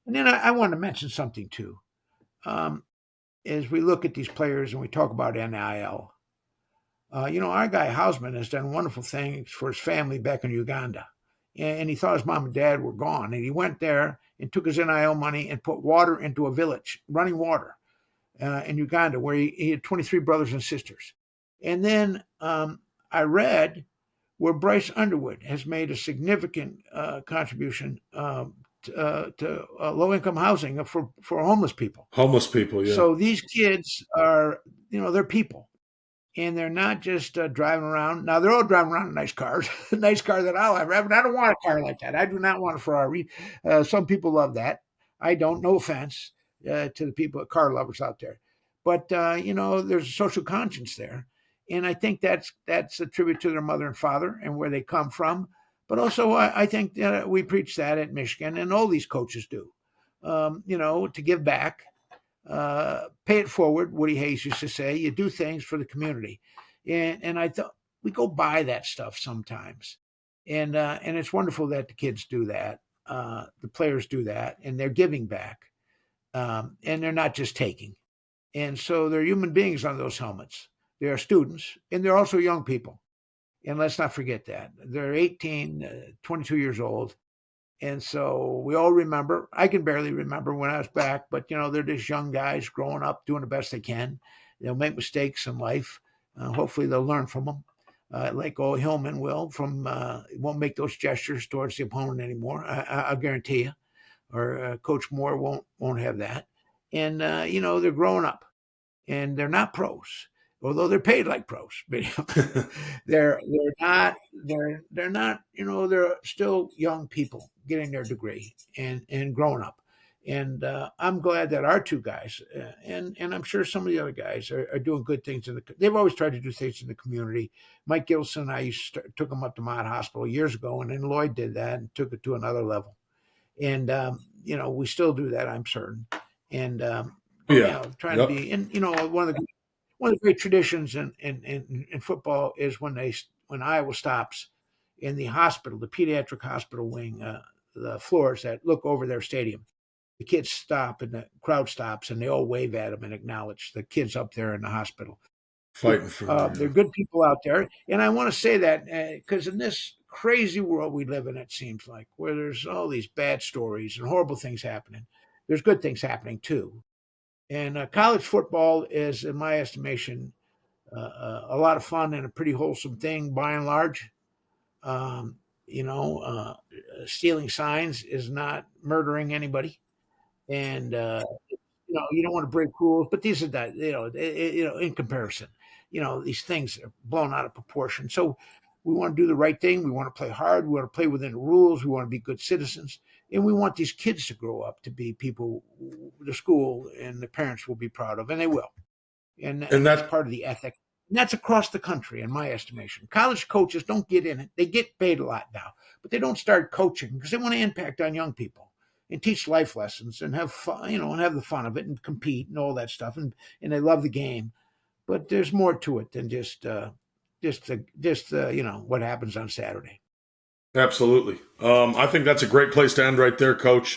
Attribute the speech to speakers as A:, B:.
A: And then I want to mention something too. Um, as we look at these players and we talk about NIL, our guy Hausman has done wonderful things for his family back in Uganda. And he thought his mom and dad were gone. And he went there and took his NIL money and put water into a village, running water in Uganda, where he had 23 brothers and sisters. And then I read where Bryce Underwood has made a significant contribution to low income housing for homeless people.
B: Homeless people, yeah.
A: So these kids are, they're people, and they're not just driving around. Now they're all driving around in nice cars, a nice car that I'll have. I don't want a car like that. I do not want a Ferrari. Some people love that. I don't. No offense to the people, car lovers out there, but there's a social conscience there, and I think that's a tribute to their mother and father and where they come from. But also, I think we preach that at Michigan, and all these coaches do. To give back, pay it forward. Woody Hayes used to say, "You do things for the community," and I thought we go by that stuff sometimes, and it's wonderful that the kids do that, the players do that, and they're giving back, and they're not just taking. And so they're human beings on those helmets. They are students, and they're also young people. And let's not forget that they're 18, 22 years old. And so we all remember. I can barely remember when I was back, but they're just young guys growing up, doing the best they can. They'll make mistakes in life. Hopefully, they'll learn from them, like old Hillman will. Won't make those gestures towards the opponent anymore. I'll guarantee you. Or Coach Moore won't have that. And they're growing up, and they're not pros, although they're paid like pros. They're not. They're still young people getting their degree and growing up. And I'm glad that our two guys, and I'm sure some of the other guys are doing good things they've always tried to do things in the community. Mike Gilson and I took him up to Mott Hospital years ago, and then Lloyd did that and took it to another level. And we still do that, I'm certain. And
B: Yeah.
A: trying to
B: Yep.
A: be, and one of the great traditions in football is when Iowa stops in the hospital, the pediatric hospital wing, the floors that look over their stadium. The kids stop and the crowd stops, and they all wave at them and acknowledge the kids up there in the hospital.
B: Fighting for
A: They're
B: them.
A: good people out there, and I want to say that because in this crazy world we live in, it seems like where there's all these bad stories and horrible things happening, there's good things happening too. And college football is, in my estimation, a lot of fun and a pretty wholesome thing by and large. Um, Stealing signs is not murdering anybody, and you don't want to break rules, but these are that in comparison, these things are blown out of proportion. So we want to do the right thing. We want to play hard. We want to play within the rules. We want to be good citizens, and we want these kids to grow up to be people the school and the parents will be proud of, and they will. And
B: And
A: that's
B: that
A: part of the ethic. And that's across the country, in my estimation. College coaches don't get in it. They get paid a lot now, but they don't start coaching because they want to impact on young people and teach life lessons and have fun, and have the fun of it and compete and all that stuff. And they love the game, but there's more to it than just what happens on Saturday.
B: absolutely. I think that's a great place to end right there, Coach.